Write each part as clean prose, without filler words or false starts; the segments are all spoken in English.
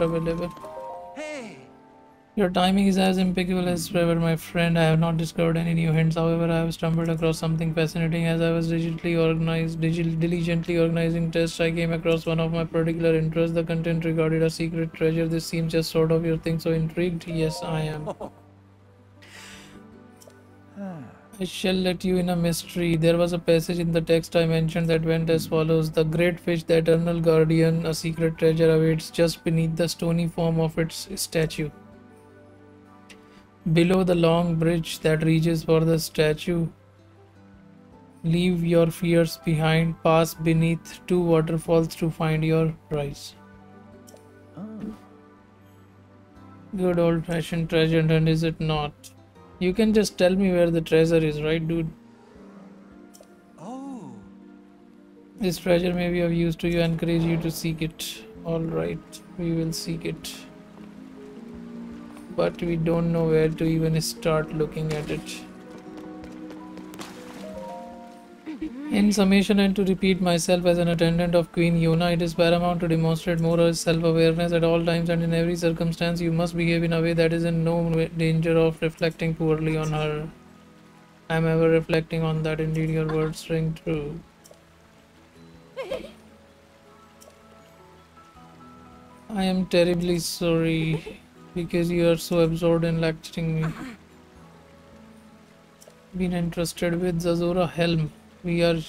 not available. Your timing is as impeccable as ever, my friend. I have not discovered any new hints. However, I have stumbled across something fascinating. As I was diligently organizing tests, I came across one of my particular interests. The content regarded a secret treasure. This seems just sort of your thing. So intrigued? Yes, I am. I shall let you in a mystery. There was a passage in the text I mentioned that went as follows. The great fish, the eternal guardian, a secret treasure awaits just beneath the stony form of its statue. Below the long bridge that reaches for the statue, leave your fears behind, pass beneath 2 waterfalls to find your prize. Good old-fashioned treasure hunt, is it not? You can just tell me where the treasure is, right, dude? Oh. This treasure may be of use to you. I encourage you to seek it. Alright, we will seek it. But we don't know where to even start looking at it. In summation, and to repeat myself as an attendant of Queen Yona, it is paramount to demonstrate moral self-awareness at all times and in every circumstance. You must behave in a way that is in no danger of reflecting poorly on her. I am ever reflecting on that. Indeed, your words ring true. I am terribly sorry because you are so absorbed in lecturing me. Been entrusted with the Zora helm. We are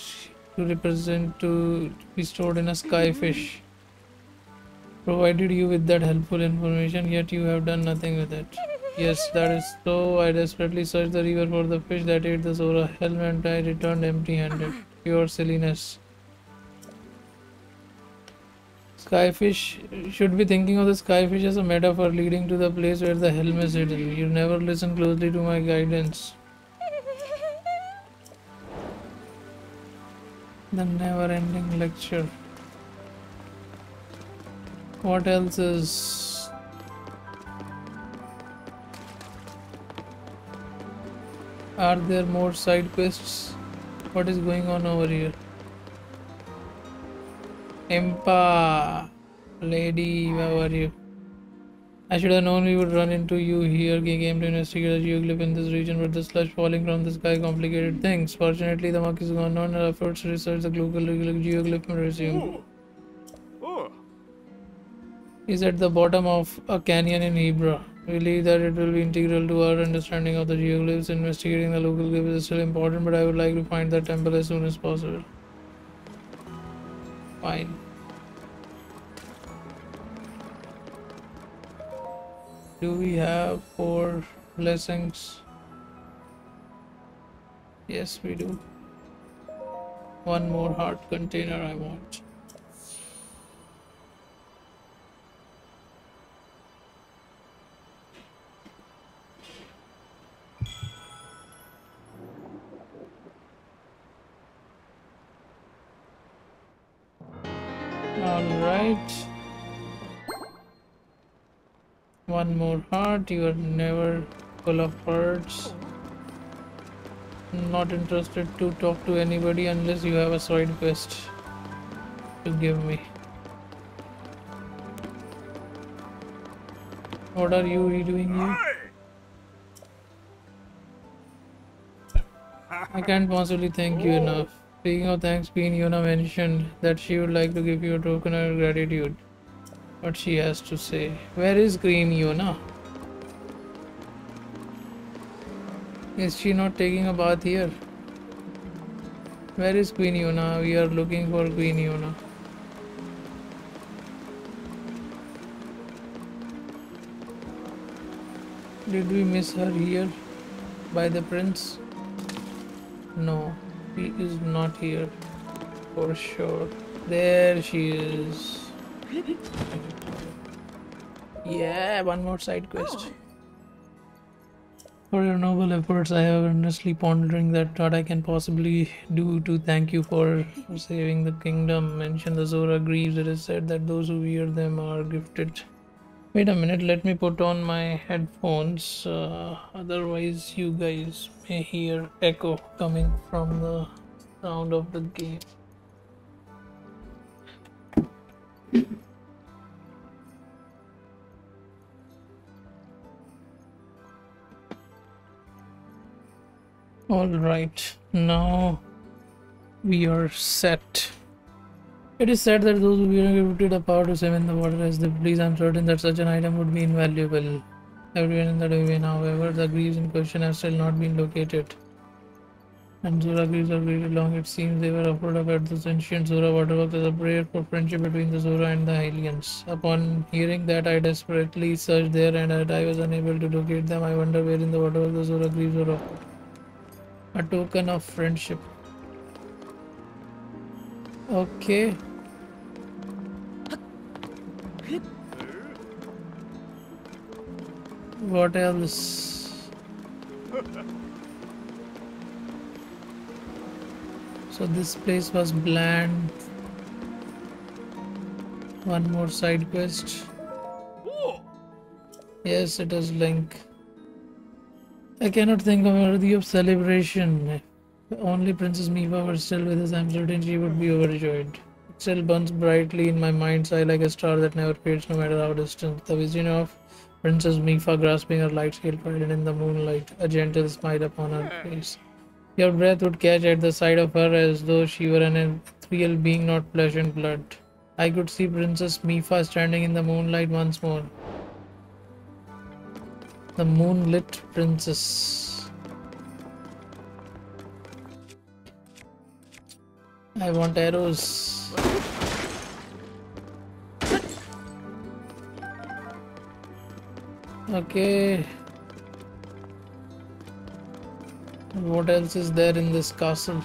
to be stored in a skyfish. Provided you with that helpful information, yet you have done nothing with it. Yes, that is so. I desperately searched the river for the fish that ate the Zora helm and I returned empty-handed. Pure silliness. Skyfish, should be thinking of the skyfish as a metaphor leading to the place where the helm is hidden. You never listen closely to my guidance. The never-ending lecture. What else is... Are there more side quests? What is going on over here? Impa, lady, how are you? I should have known we would run into you here. We came to investigate a geoglyph in this region, but the slush falling from the sky complicated things. Fortunately, the muck is gone on, and our efforts to research the global geoglyph will resume. Is at the bottom of a canyon in Hebra. We believe that it will be integral to our understanding of the geoglyphs. Investigating the local glyphs is still important, but I would like to find that temple as soon as possible. Fine. Do we have 4 blessings? Yes, we do. 1 more heart container I want. Alright. 1 more heart. You are never full of hearts. Not interested to talk to anybody unless you have a side quest to give me. What are you doing here? I can't possibly thank you enough. Speaking of thanks, Queen Yona mentioned that she would like to give you a token of gratitude. What she has to say. Where is Queen Yona? Is she not taking a bath here? Where is Queen Yona? We are looking for Queen Yona. Did we miss her here by the prince? No, she is not here for sure. There she is. Yeah, 1 more side quest. For your noble efforts, I have earnestly pondering that what I can possibly do to thank you for saving the kingdom. Mention the Zora greaves. It is said that those who wear them are gifted. Wait a minute, let me put on my headphones. Otherwise, you guys may hear echo coming from the sound of the game. Alright, now we are set. It is said that those who gifted a power to swim in the water as they please. I'm certain that such an item would be invaluable. Everyone in the domain, however, the greaves in question have still not been located. And Zora greaves are really long. It seems they were offered up at this ancient Zora waterworks as a prayer for friendship between the Zora and the aliens. Upon hearing that, I desperately searched there and I was unable to locate them. I wonder where in the waterworks the Zora greaves were offered. A token of friendship. Okay. What else? So this place was bland. One more side quest. Yes, it is Link. I cannot think of worthy of celebration. If only Princess Mifa were still with us, I'm certain she would be overjoyed. It still burns brightly in my mind's eye like a star that never fades no matter how distant. The vision of Princess Mifa grasping her light-scale trident in the moonlight, a gentle smile upon her face. Your breath would catch at the sight of her as though she were an ethereal being, not flesh and blood. I could see Princess Mifa standing in the moonlight once more. The moonlit princess. I want arrows. Okay. What else is there in this castle?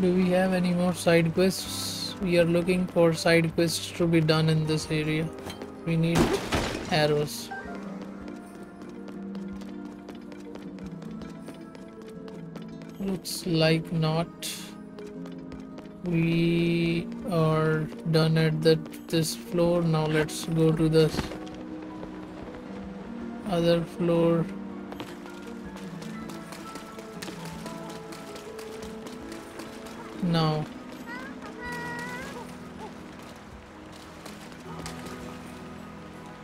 Do we have any more side quests? We are looking for side quests to be done in this area. We need arrows. Looks like not. We are done at this floor. Now let's go to the other floor. Now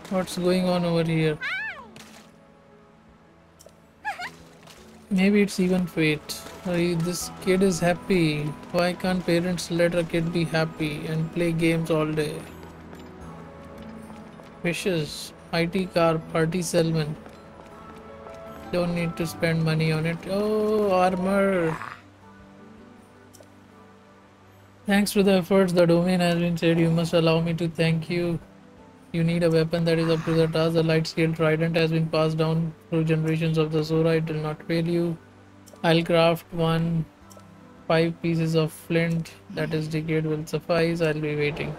what's going on over here? Maybe it's even fate. This kid is happy. Why can't parents let a kid be happy and play games all day? Wishes. IT car, party salesman. Don't need to spend money on it. Oh, armor. Thanks to the efforts the domain has been said, you must allow me to thank you. You need a weapon that is up to the task. The light scale trident has been passed down through generations of the Zora. It will not fail you. I'll craft 5 pieces of flint. That is decayed will suffice. I'll be waiting.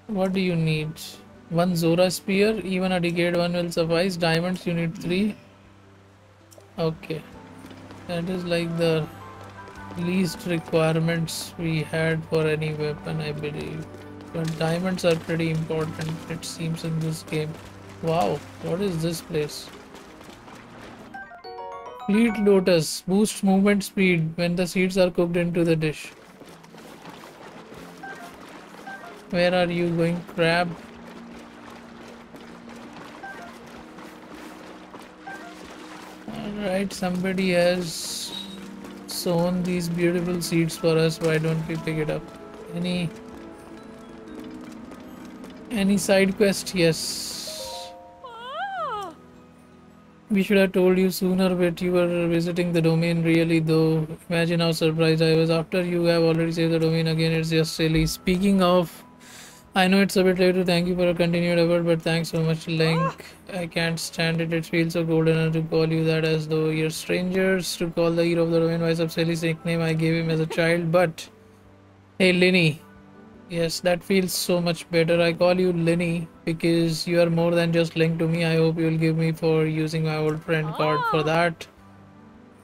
What do you need? 1 Zora spear. Even a decayed one will suffice. Diamonds you need 3. Okay. That is like the least requirements we had for any weapon, I believe. But diamonds are pretty important, it seems, in this game. Wow, what is this place? Fleet Lotus boosts movement speed when the seeds are cooked into the dish. Where are you going, crab? Alright, somebody has sown these beautiful seeds for us. Why don't we pick it up? Any side quest? Yes. We should have told you sooner, but you were visiting the domain really though. Imagine how surprised I was after you have already saved the domain again. It's just silly. Speaking of, I know it's a bit late to thank you for your continued effort, but thanks so much, Link. I can't stand it. It feels so golden to call you that as though you're strangers. To call the hero of the domain by some silly nickname I gave him as a child, but hey, Linny. Yes, that feels so much better. I call you Linny because you are more than just Link to me. I hope you'll give me for using my old friend card for that.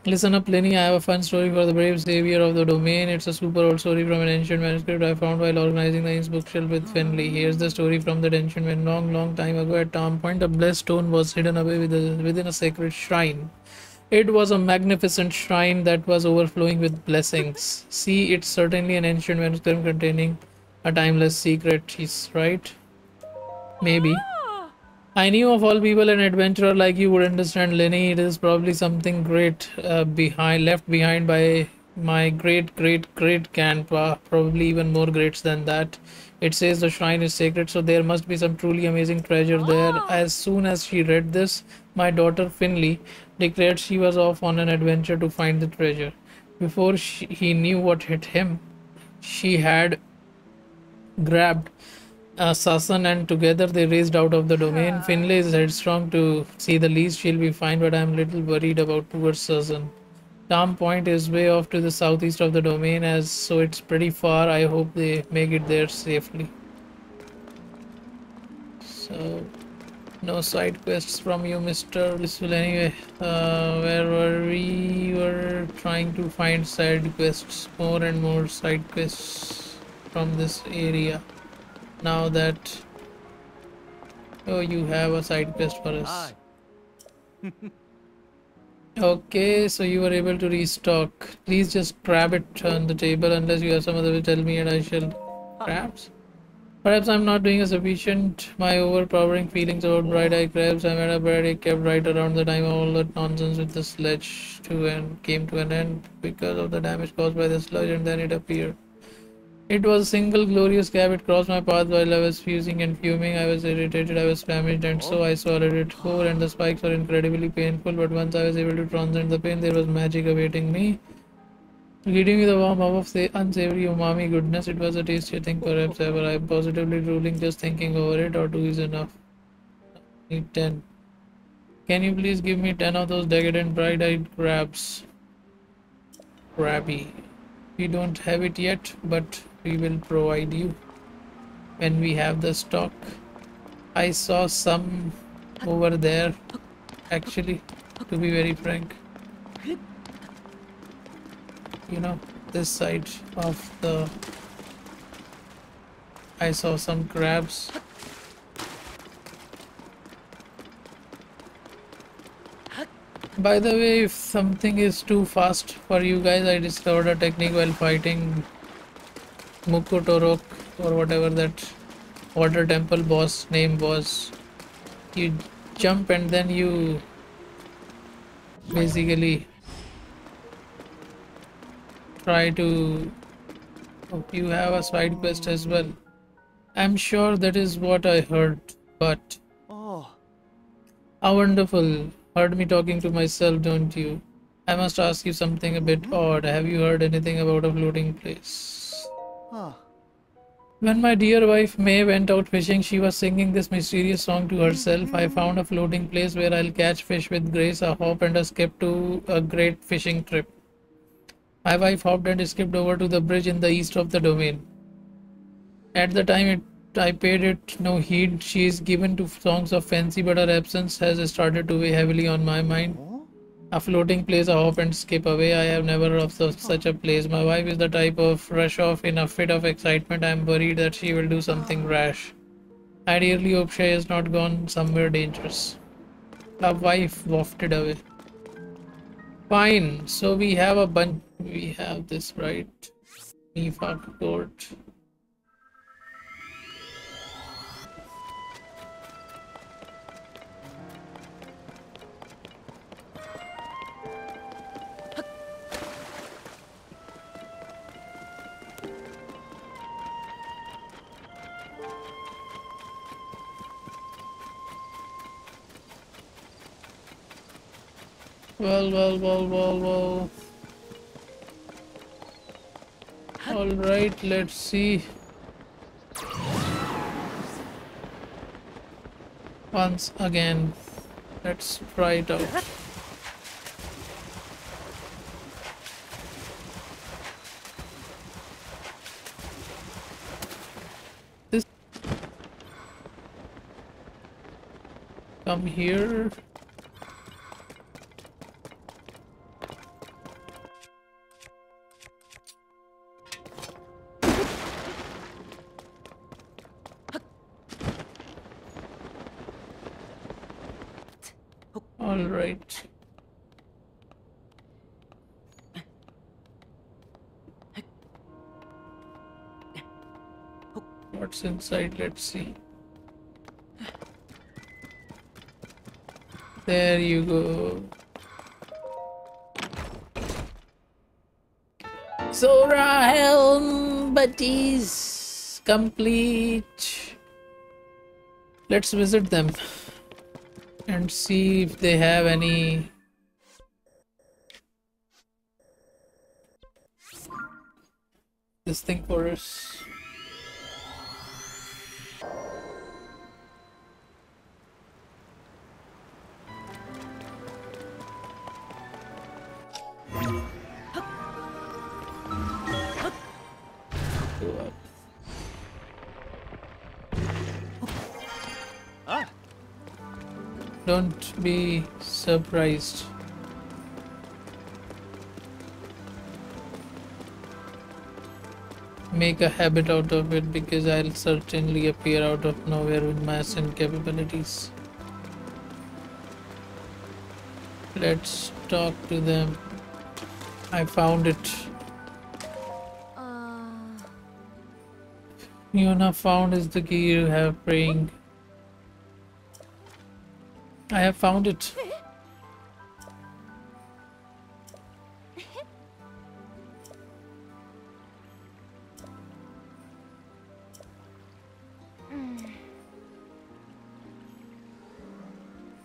Listen up, Lenny. I have a fun story for the brave savior of the domain. It's a super old story from an ancient manuscript I found while organizing the Inns bookshelf with Finley. Here's the story from that ancient man. Long, long time ago at Tom Point, a blessed stone was hidden away within a sacred shrine. It was a magnificent shrine that was overflowing with blessings. See, it's certainly an ancient manuscript containing a timeless secret. She's right. Maybe. I knew of all people an adventurer like you would understand, Lenny. It is probably something great left behind by my great great great grandpa, probably even more greats than that. It says the shrine is sacred, so there must be some truly amazing treasure there. As soon as she read this, my daughter Finley declared she was off on an adventure to find the treasure. Before he knew what hit him, she had grabbed Sasan and together they raced out of the domain. Finlay is headstrong to see the least she'll be fine, but I'm a little worried about poor Sasan. Tom Point is way off to the southeast of the domain, as so it's pretty far. I hope they make it there safely. So, no side quests from you, Mr. Blissful. Anyway, where were we? Were trying to find side quests, more and more side quests from this area. Now that oh, you have a side quest for us. Okay, so you were able to restock. Please just grab it on the table unless you have some other way. Tell me and I shall. Perhaps? Perhaps I'm not doing a sufficient. My overpowering feelings about bright-eyed crabs. I made a bird kept right around the time all that nonsense with the sledge came to an end because of the damage caused by the sludge, and then it appeared. It was a single glorious cab. It crossed my path while I was fusing and fuming. I was irritated, I was famished, and so I swallowed it whole, and the spikes were incredibly painful, but once I was able to transcend the pain, there was magic awaiting me. Greeting me the warm hug of unsavory umami goodness. It was the tastiest thing perhaps ever. I am positively drooling just thinking over it, or two is enough. Need 10. Can you please give me 10 of those decadent bright-eyed crabs? Crabby. We don't have it yet, but we will provide you when we have the stock. I saw some over there, actually, to be very frank. You know, this side of the... I saw some crabs. By the way, if something is too fast for you guys, I discovered a technique while fighting Mukotorok or whatever that water temple boss name was. You jump and then you basically try to... Oh, you have a side quest as well. I'm sure that is what I heard, but... How wonderful. Heard me talking to myself, don't you? I must ask you something a bit odd. Have you heard anything about a floating place? When my dear wife May went out fishing, she was singing this mysterious song to herself. I found a floating place where I'll catch fish with grace, a hop and a skip to a great fishing trip. My wife hopped and skipped over to the bridge in the east of the domain. At the time I paid it no heed. She is given to songs of fancy, but her absence has started to weigh heavily on my mind. A floating place, a hop and skip away. I have never heard of such a place. My wife is the type of rush off in a fit of excitement. I am worried that she will do something rash. I dearly hope she has not gone somewhere dangerous. A wife wafted away. Fine. So we have a bunch. We have this, right? Mifak Court. Well. Alright, let's see. Once again, let's try it out. This come here. All right. What's inside? Let's see. There you go. Zora helm buddies complete. Let's visit them and see if they have any this thing for us. Don't be surprised. Make a habit out of it, because I'll certainly appear out of nowhere with mass and capabilities. Let's talk to them. I found it. Yuna found is the key you have praying. I have found it.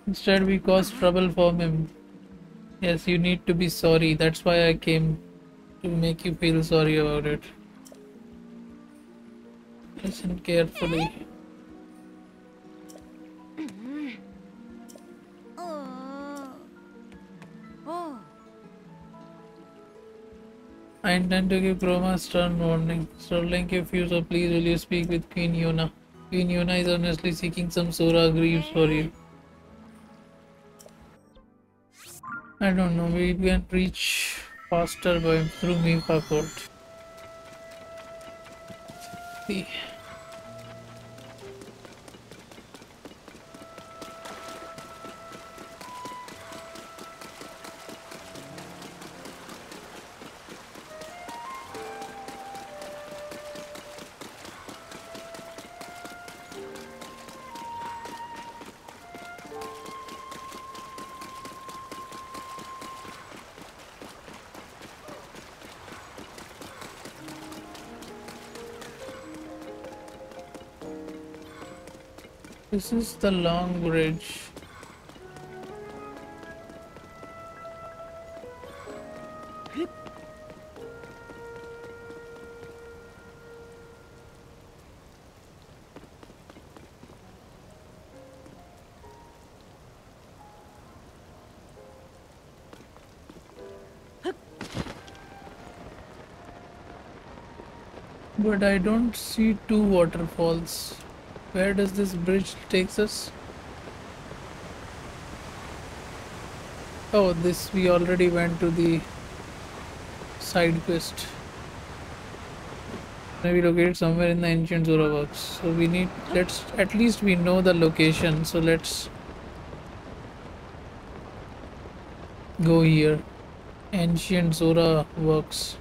Instead, we caused trouble for him. Yes, you need to be sorry. That's why I came to make you feel sorry about it. Listen carefully. I intend to give Chroma a stern warning. Sterling, if you so please, will you speak with Queen Yuna? Queen Yuna is honestly seeking some Zora greaves for you. I don't know, we can reach faster by through Mifa Court. See. This is the long bridge. But I don't see two waterfalls. Where does this bridge takes us? Oh, this we already went to the side quest. Maybe located somewhere in the ancient Zora works. So we need, let's, at least we know the location. So let's go here. Ancient Zora works.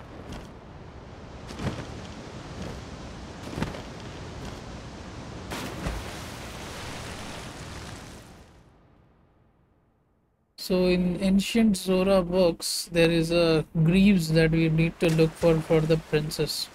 So in ancient Zora works, there is a greaves that we need to look for the princess.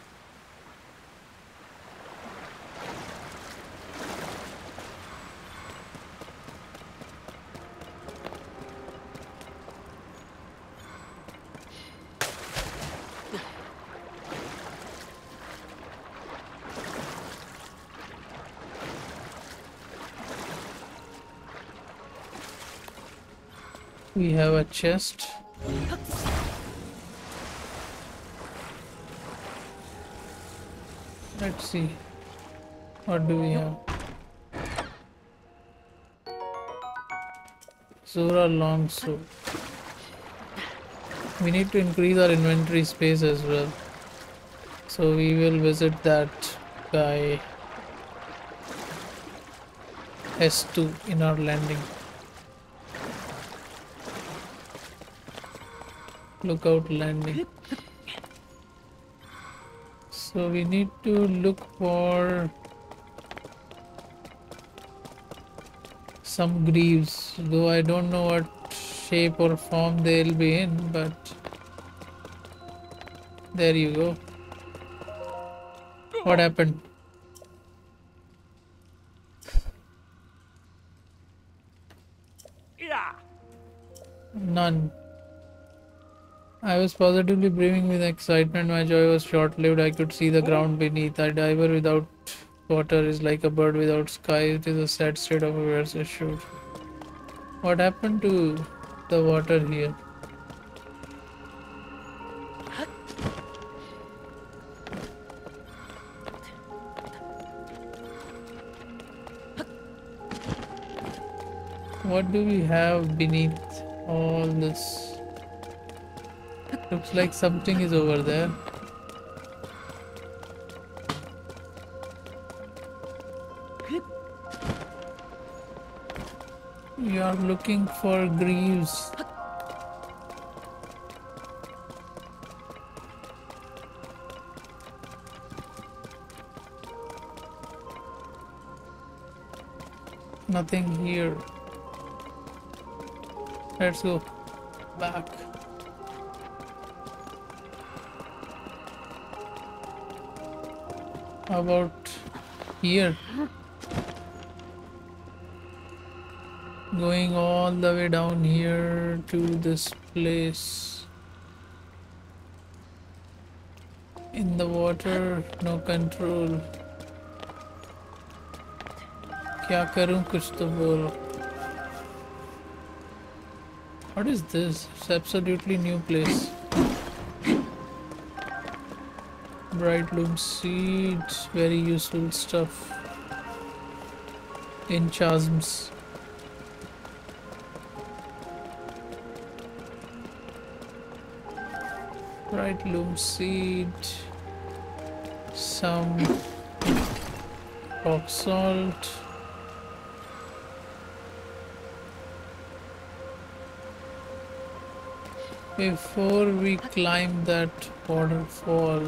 We have a chest. Let's see. What do we have? Zora long sword. We need to increase our inventory space as well. So we will visit that guy S2 in our landing. Lookout landing. So we need to look for some greaves, though I don't know what shape or form they'll be in, but there you go. What happened? None. I was positively brimming with excitement. My joy was short-lived. I could see the ground beneath. A diver without water is like a bird without sky. It is a sad state of affairs, assured. What happened to the water here? What do we have beneath all this? Looks like something is over there. We are looking for greaves. Nothing here. Let's go back. How about here? Going all the way down here to this place. In the water, no control. क्या करूं कुछ तो बोलो. What is this? It's absolutely new place. Bright loom seeds, very useful stuff. In chasms. Bright loom seed. Some rock salt. Before we climb that waterfall,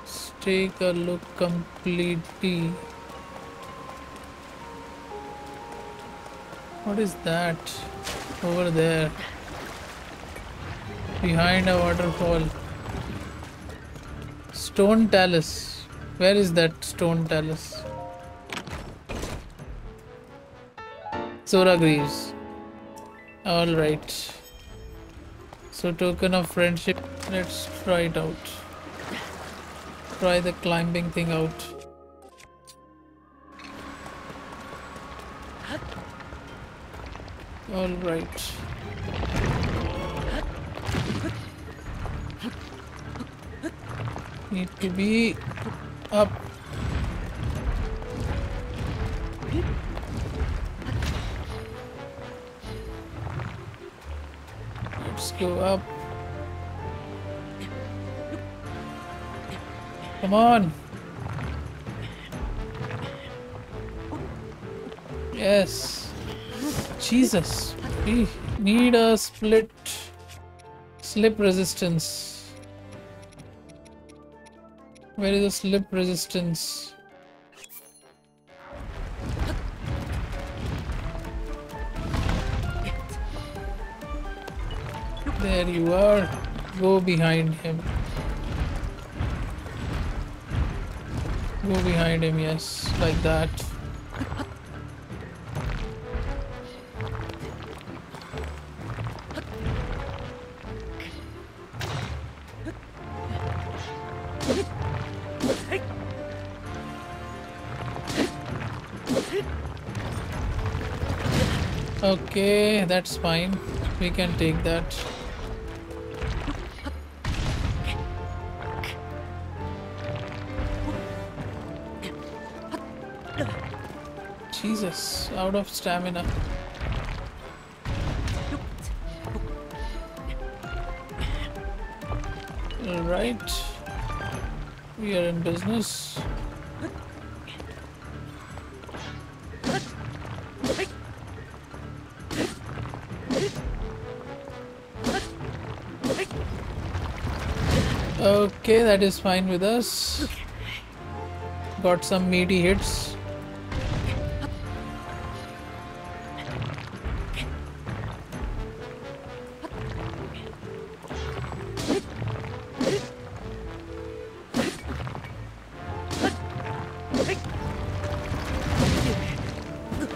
let's take a look completely. What is that over there? Behind a waterfall. Stone talus. Where is that stone talus? Zora Greaves. Alright. So token of friendship. Let's try it out. Try the climbing thing out. Alright. Need to be up. Let's go up. Come on. Yes. Jesus. We need a slip resistance. Where is the slip resistance? There you are. Go behind him. Go behind him, yes, like that. Okay, that's fine. We can take that. Jesus, out of stamina. Alright. We are in business. Okay, that is fine with us. Got some meaty hits.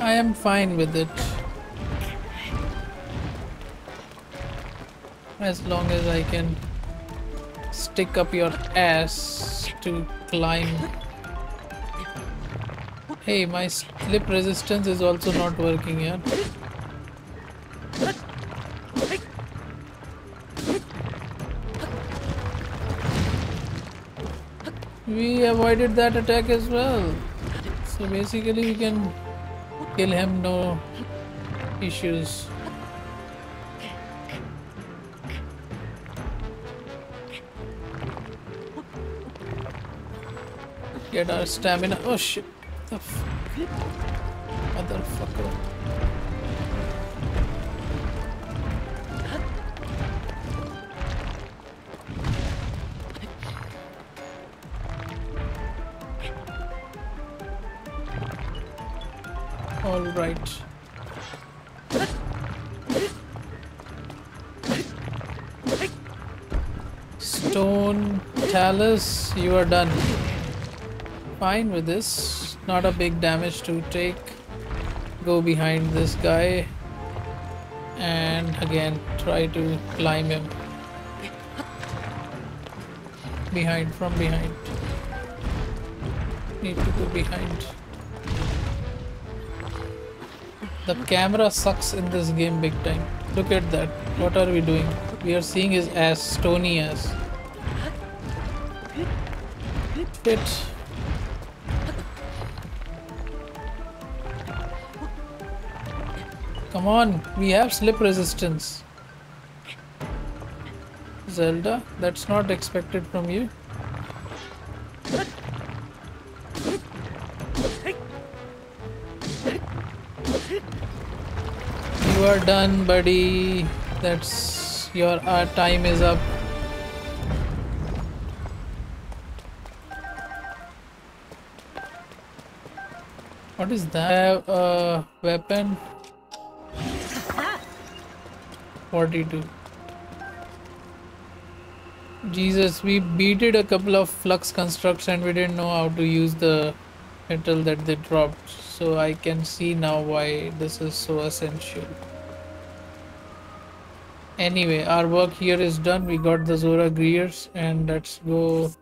I am fine with it. As long as I can stick up your ass to climb. Hey, my slip resistance is also not working here. We avoided that attack as well. So basically we can kill him, no issues. Get our stamina. Oh shit. The motherfucker. All right. Stone Talus, you are done. Fine with this. Not a big damage to take. Go behind this guy and again try to climb him. Behind, from behind. Need to go behind. The camera sucks in this game big time. Look at that. What are we doing? We are seeing his ass, stony ass. Shit. Come on, we have slip resistance. Zelda, that's not expected from you. You are done, buddy. That's your time is up. What is that? I have a weapon. 42. Jesus, we beated a couple of flux constructs and we didn't know how to use the metal that they dropped. So I can see now why this is so essential. Anyway, our work here is done. We got the Zora gears and let's go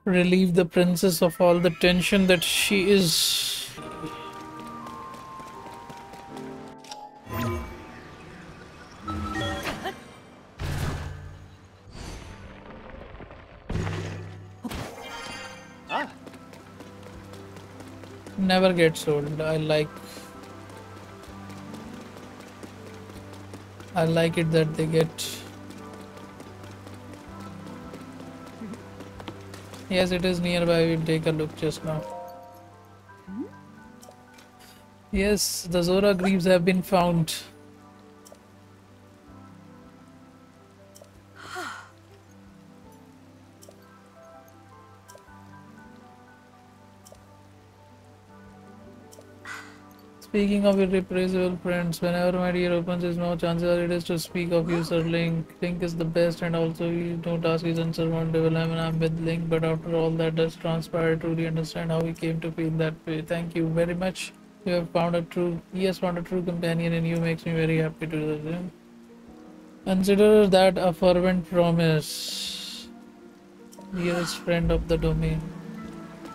relieve the princess of all the tension that she is. Never gets old. I like it that they get. Yes, it is nearby. We'll take a look just now. Yes, the Zora greaves have been found. Speaking of irreplaceable friends, whenever my dear opens his mouth, chances are it is to speak of you, Sir Link. Link is the best, and also you don't ask is unsurmountable. I'm with Link, but after all that does transpire, I truly understand how he came to feel that way. Thank you very much. You have found a true, he has found a true companion, and you makes me very happy to do this. Consider that a fervent promise. Dearest friend of the domain.